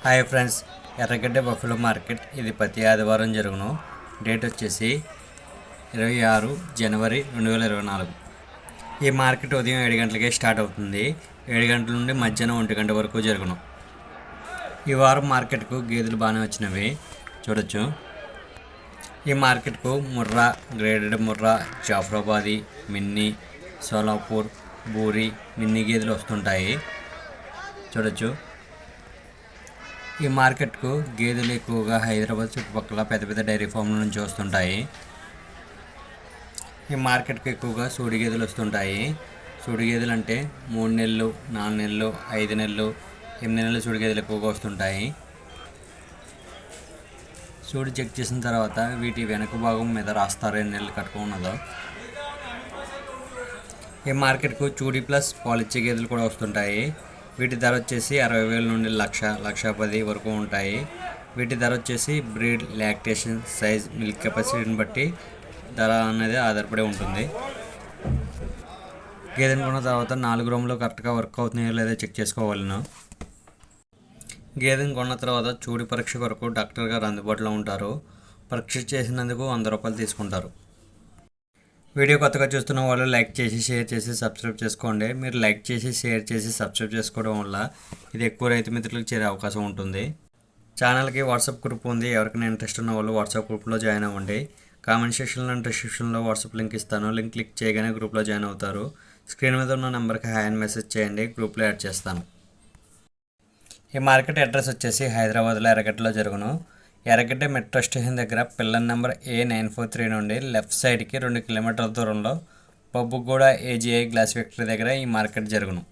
Hi friends, ఎర్రగడ్డ buffalo market ఇది ప్రతి ఆదివారం జరుగును. డేట్ వచ్చేసి 26 జనవరి 2024. ఈ మార్కెట్ ఉదయం 7 గంటలకే స్టార్ట్ అవుతుంది. 7 గంటల నుండి మధ్యాహ్నం 1 గంట వరకు జరుగును. ఈ వారం మార్కెట్కు గేదెలు బాగానే వచ్చినవి చూడొచ్చు. ఈ మార్కెట్కు ముర్రా, గ్రేడెడ్ ముర్రా, జాఫ్రాబాదీ, మిన్నీ, సోలాపూర్, బూరి, మిన్నీ గేదెలు వస్తుంటాయి చూడొచ్చు. ఈ మార్కెట్కు గేదెలు ఎక్కువగా హైదరాబాద్ చుట్టుపక్కల పెద్ద పెద్ద డైరీ ఫామ్ల నుంచి వస్తుంటాయి. ఈ మార్కెట్కు ఎక్కువగా సూడి గేదెలు వస్తుంటాయి. సూడి గేదెలు అంటే 3 నెలలు, 4 నెలలు, 5 నెలలు, 8 నెలలు సూడి గేదెలు ఎక్కువగా వస్తుంటాయి. సూడి చెక్ చేసిన తర్వాత వీటి వెనక భాగం మీద రాస్తారు ఎన్ని నెలలు కట్టుకున్నదో. ఈ మార్కెట్కు చూడి ప్లస్ పాలిచ్చే గేదెలు కూడా వస్తుంటాయి. వీటి ధర వచ్చేసి 60,000 నుండి 1,10,000 వరకు ఉంటాయి. వీటి ధర వచ్చేసి బ్రీడ్, లాక్టేషన్, సైజ్, మిల్క్ కెపాసిటీని బట్టి ధర అనేది ఆధారపడి ఉంటుంది. గేదెని కొన్న తర్వాత 4 రూమ్లో కరెక్ట్గా వర్క్ అవుతున్నాయో లేదో చెక్ చేసుకోవాలను. గేదెని కొన్న తర్వాత చూడి పరీక్ష కొరకు డాక్టర్ గారు అందుబాటులో ఉంటారు. పరీక్ష చేసినందుకు 100 రూపాయలు తీసుకుంటారు. వీడియో కొత్తగా చూస్తున్న వాళ్ళు లైక్ చేసి, షేర్ చేసి, సబ్స్క్రైబ్ చేసుకోండి. మీరు లైక్ చేసి, షేర్ చేసి, సబ్స్క్రైబ్ చేసుకోవడం వల్ల ఇది ఎక్కువ రైతు మిత్రులకు చేరే అవకాశం ఉంటుంది. ఛానల్కి వాట్సాప్ గ్రూప్ ఉంది. ఎవరికైనా ఇంట్రెస్ట్ ఉన్న వాళ్ళు వాట్సాప్ గ్రూప్లో జాయిన్ అవ్వండి. కామెంట్ సెక్షన్లో డిస్క్రిప్షన్లో వాట్సాప్ లింక్ ఇస్తాను. లింక్ క్లిక్ చేయగానే గ్రూప్లో జాయిన్ అవుతారు. స్క్రీన్ మీద ఉన్న నెంబర్కి హాయ్ అని మెసేజ్ చేయండి, గ్రూప్లో యాడ్ చేస్తాను. ఈ మార్కెట్ అడ్రస్ వచ్చేసి హైదరాబాద్లో ఎర్రగడ్డలో జరుగును. ఎర్రగడ్డ మెట్రో స్టేషన్ దగ్గర పిల్లర్ నెంబర్ A943 నుండి లెఫ్ట్ సైడ్కి 2 కిలోమీటర్ల దూరంలో పబ్బుగూడ AGI గ్లాస్ ఫ్యాక్టరీ దగ్గర ఈ మార్కెట్ జరుగును.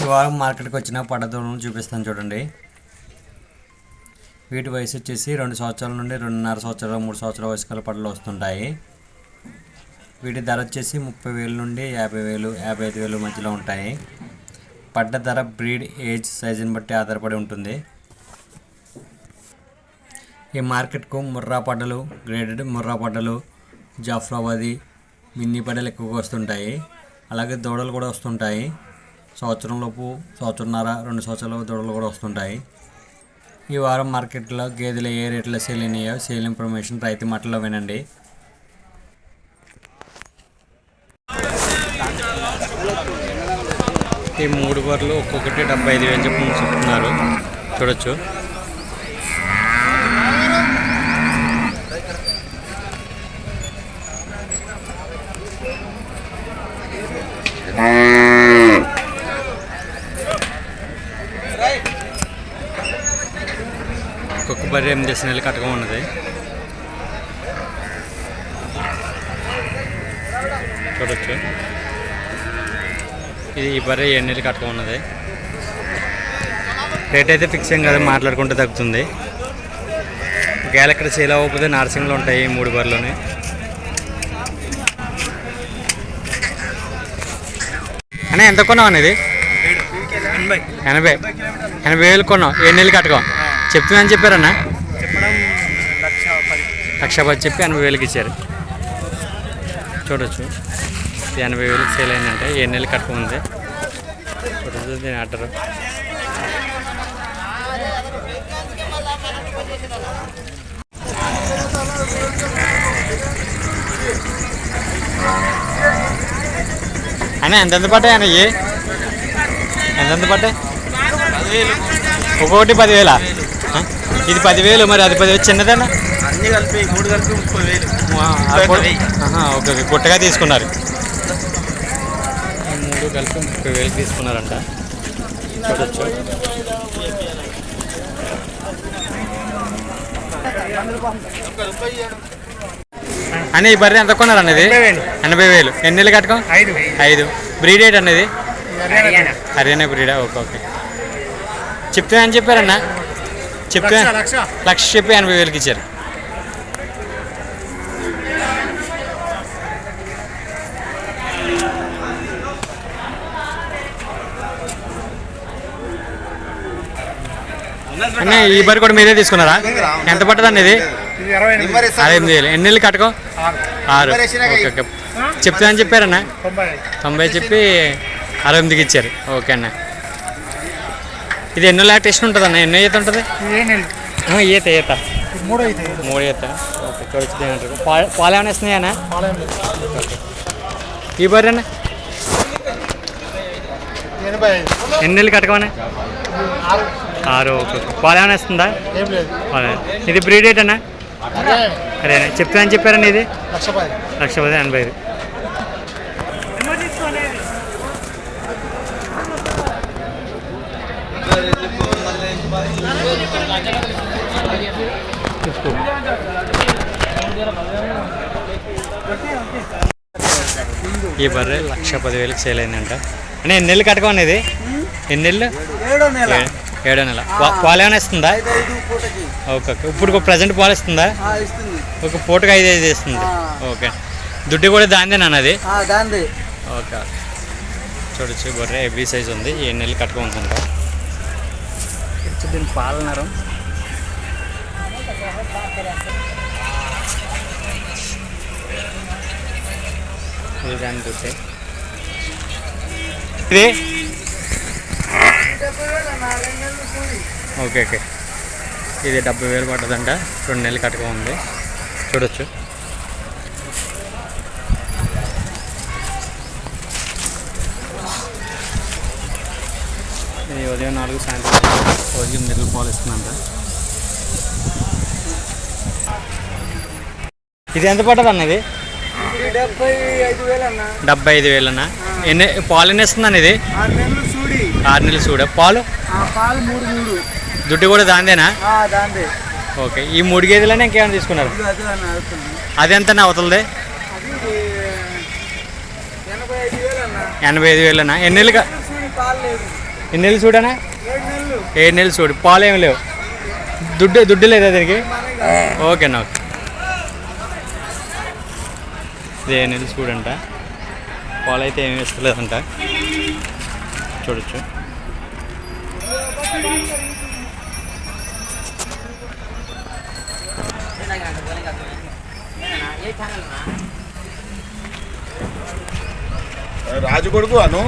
ఈ వారం మార్కెట్కి వచ్చిన పడ్డదూడలను చూపిస్తాను చూడండి. వీటి వయసు వచ్చేసి 2 సంవత్సరాల నుండి 2.5 సంవత్సరాలు, 3 సంవత్సరాల వయసు గల పడ్డలు వస్తుంటాయి. వీటి ధర వచ్చేసి 30,000 నుండి 50,000, 55,000 మధ్యలో ఉంటాయి. పడ్డ ధర బ్రీడ్, ఏజ్, సైజుని బట్టి ఆధారపడి ఉంటుంది. ఈ మార్కెట్కు ముర్రా పడ్డలు, గ్రేడెడ్ ముర్రా పడ్డలు, జాఫ్రాబాదీ, మిన్నీ పడ్డలు ఎక్కువగా వస్తుంటాయి. అలాగే దూడలు కూడా వస్తుంటాయి. సంవత్సరంలోపు, సంవత్సరంన్నర, 2 సంవత్సరాల దూడలు కూడా వస్తుంటాయి. ఈ వారం మార్కెట్లో గేదెలు ఏ రేట్లో సేల్ అయినాయో సేల్ ఇన్ఫర్మేషన్ రైతు మాటల్లో వినండి. ఈ 3 బర్రెలు ఒక్కొక్కటి 75,000 చొప్పున చెప్తున్నారు చూడొచ్చు. ఒక్కొక్క బర్రె 8 నెలలు కట్టగా ఉన్నది చూడొచ్చు. ఇది ఈ బర్రె 7 నెలలు కట్టగా ఉన్నది. రేట్ అయితే ఫిక్స్ ఏం కాదు, మాట్లాడుకుంటే తగ్గుతుంది. గేల ఇక్కడ సేల్ అవ్వకపోతే నార్సింగ్లో ఉంటాయి ఈ 3 బర్రెలోనే. అనే ఎంత కొన్నావు అనేది? 80,000 కొన్నావు. 7 నెలలు కట్టుకో చెప్తుందని చెప్పారన్నా. 1,10,000 చెప్పి 80,000 ఇచ్చారు చూడొచ్చు. 80,000 సేల్ అయిందంటే 7 నెలలు కట్టుకుంది చూడొచ్చు. దీని ఆర్డర్ అయినా ఎంతెంత పడ్డాయి అన్న? ఎంతెంత పడ్డాయి? ఒక్కొక్కటి 10,000. ఇది 10,000, మరి అది 10,000 చిన్నదన్నా? అన్నీ కలిపి 3 కలిపి 30,000. ఓకే, గుట్టగా తీసుకున్నారు. 3 కలిపి 30,000 తీసుకున్నారంట చూడొచ్చు. అన్నీ ఈ బర్రె ఎంత కొన్నారు అనేది 80,000. ఎన్ని నెలలు కట్టుకో? 5. బ్రీడ్ ఏంటి అనేది హర్యానా బ్రీడా. Okay okay. చెప్తే అని చెప్పారన్నా, చెప్తే లక్ష చెప్పి 80,000కి ఇచ్చారు. అన్న ఈ బరి కూడా మీరే తీసుకున్నారా? ఎంత పట్టదండి ఇది? 68,000. ఎన్ని నెలలు కట్టుకో? 6. Okay okay. చెప్తా అని చెప్పారన్న, 90 చెప్పి 68కి ఇచ్చారు. ఓకే అన్న. ఇది ఎన్నో లాక్టేషన్ ఉంటుంది అన్న? ఎన్నో ఈత ఉంటుంది? ఈత 3 ఈత. ఓకే చూడొచ్చు. పాలు ఏమైనా ఇస్తున్నాయన్నా? ఈ బర్రె అన్న ఎన్ని నెలలు కట్టుకోమన్నా? 6. ఓకే. పాలు ఏమైనా ఇస్తుందా? ఇది బ్రీడ్ రేట్ అన్నా? అరేనా చెప్తా అని చెప్పారన్నా? ఇది 1,10,85. ఈ బర్రె 1,10,000కి సేల్ అయిందంట. అంటే ఎన్ని నెలలు కట్టుకోండి? ఇది ఎన్ని నెలలు? 7వ నెల. పాలు ఏమైనా ఇస్తుందా? Okay okay. ఇప్పుడు ప్రజెంట్ పాలు ఇస్తుందా? ఒక పూటకి 5 ఇస్తుంది. ఓకే. దుడ్డు కూడా దాందేనా అది? ఓకే. చూడొచ్చు బొర్రె హెవీ సైజ్ ఉంది. 7 నెలలు కట్టుకుంటుంట. దీని పాలన్నారు దాని దుడ్డే. ఇది ఓకే ఓకే. ఇది 70,000 పడుతుందంట. 2 నెలలు కట్టుకో ఉంది. చూడొచ్చు. ఇది ఉదయం 4 సాయంత్రం రోజుకి 8 లీటర్లు పాలు ఇస్తుందంట. ఇది ఎంత పడుతుంది అన్న? ఇది 75,000 అన్న. ఎన్ని పాలు ఎన్ని ఇస్తుందన్న? ఇది 6 నెలలు చూడ. పాలు దుడ్డు కూడా దాందేనా? ఓకే. ఈ 3 గేదెలనే ఇంకేమైనా తీసుకున్నారు? అది ఎంత అవుతుంది? 85,000 అన్న. ఎన్ని నెలలు చూడనా? 7 నెలలు చూడు. పాలు ఏమి లేవు. దుడ్డు లేదా దీనికి? ఓకేనా. ఓకే. ఇది 7 నెలలు చూడంట. పాలు అయితే ఏమి ఇస్తలేదంట. చూడొచ్చు. రాజు కొడుకు అను.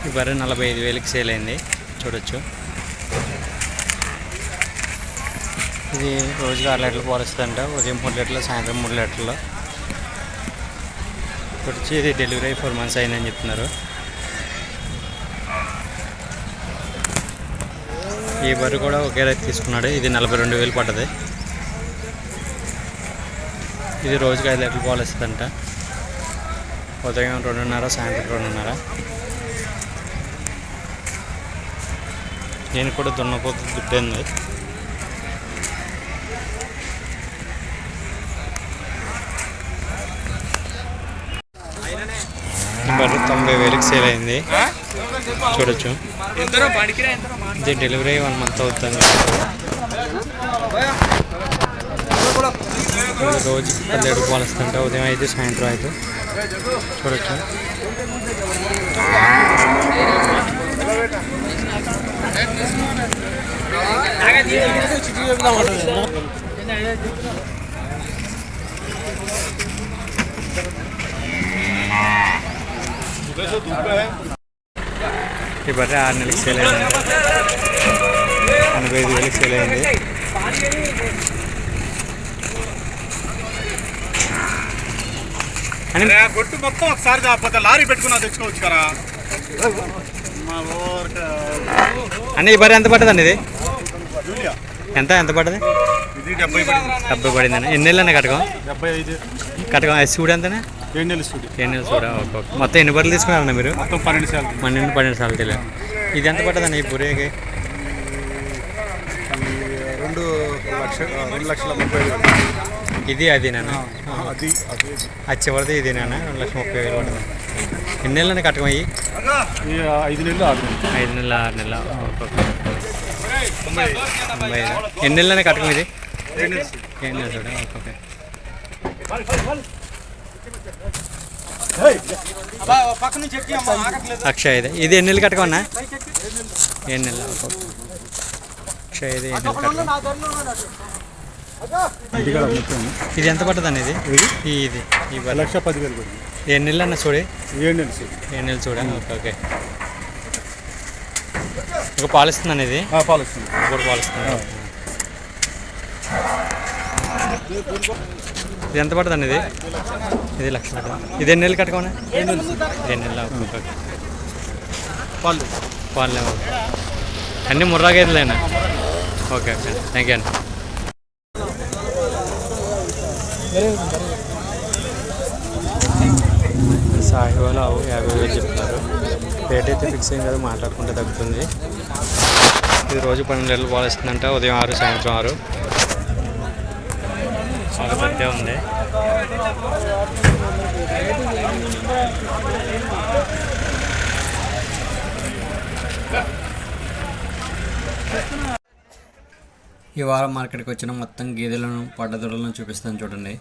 ఈ బర్రె 45,000కి సేల్ అయింది. చూడొచ్చు. ఇది రోజుకి 6 లీటర్లు పాలు ఇస్తుందంట. ఉదయం 3 లీటర్లు, సాయంత్రం 3 లీటర్లు. వచ్చి ఇది డెలివరీ 4 months అయిందని చెప్తున్నారు. ఈ బర్రె కూడా ఒకే రైతు తీసుకున్నాడు. ఇది 42,000 పడ్డది. ఇది రోజుకి 5 లీటర్లు పాలు ఇస్తుందంట. ఉదయం 2:30, సాయంత్రం 2:30. నేను కూడా దున్నపోతు దుడ్డింది. బర్రె 90,000కి సేల్ అయింది. చూడొచ్చు. ఇది డెలివరీ 1 month అవుతుంది. రోజు 17 పాలు ఇస్తుంటే ఉదయం 5, సాయంత్రం 5. చూడొచ్చు. ఈ బర్రె 6 నెలలకి సేల్ అయింది. 85,000కి సేల్ అయింది. అని కొట్టు మొత్తం ఒకసారి కాకపోతే లారీ పెట్టుకున్నా తెచ్చుకోవచ్చు కదా. అన్న ఈ బర్రె ఎంత పడుతుందండి? ఇది ఎంత పడుతుంది? ఇది 70 పడిందన్న. ఎన్ని నెలలు అన్న కట్టకం? 75 కట్టకం. సూడు ఎంతనా? 7 నెలలు సూడు. 7 నెలలు సూడా. Okay okay. మొత్తం ఎన్ని బర్రెలు తీసుకున్నారన్న మీరు? మొత్తం 12 సార్లు. 12 సార్లు తెలియదు. ఇది ఎంత పడుతుందన్న ఈ బుర్రేకి? 2,30,000. ఇది అది నాన్న. అది అదే అది చివరిది ఇదేనా 2,30,000 పడుతుంది. ఎన్ని నెలలని కట్టకం అయ్యి? 5 నెలలు 6 నెలలు 5 నెలల 6 నెలల. ఎన్ని నెలలని కట్టకం ఇది? 2 నెలలు. 2 నెలలు చూడ. ఓకే. అక్షయ ఇది ఎన్ని నెలలు కట్టకమన్నా? 7 నెలలు. అక్షయ ఇది 7 నెలలు కట్టకం. ఇది ఎంత పడుతుంది అండి? ఇది 1,10,000 ఎన్ని నెలలు అన్న చూడే? 7 నెలలు. 7 నెలలు చూడ. ఓకే. ఇంకా పాలిస్తుందండి ఇది? పాలిస్తుంది. ఇప్పుడు పాలిస్తుంది. ఇది ఎంత పడుతుంది ఇది? ఇది 1,00,000 పడుతుంది. ఇది ఎన్ని నెలలు కట్టుకోమన్నా? 2 నెలలు. ఓకే. పాలు అన్నీ ముర్రా గేదెలేనా? ఓకే. థ్యాంక్ యూ అండి. సాహివాల్ ఆవు 50,000 చెప్తున్నారు. రేట్ అయితే ఫిక్స్ అయింది కదా, మాట్లాడుకుంటే తగ్గుతుంది. ఇది రోజు 12 లీటర్లు పాలు ఇస్తుందంట. ఉదయం 6 సాయంత్రం 6. చాలా పెద్ద ఉంది. ఈ వారం మార్కెట్కి వచ్చిన మొత్తం గేదెలను పడ్డదొడలను చూపిస్తాను చూడండి.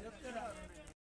చెప్తారా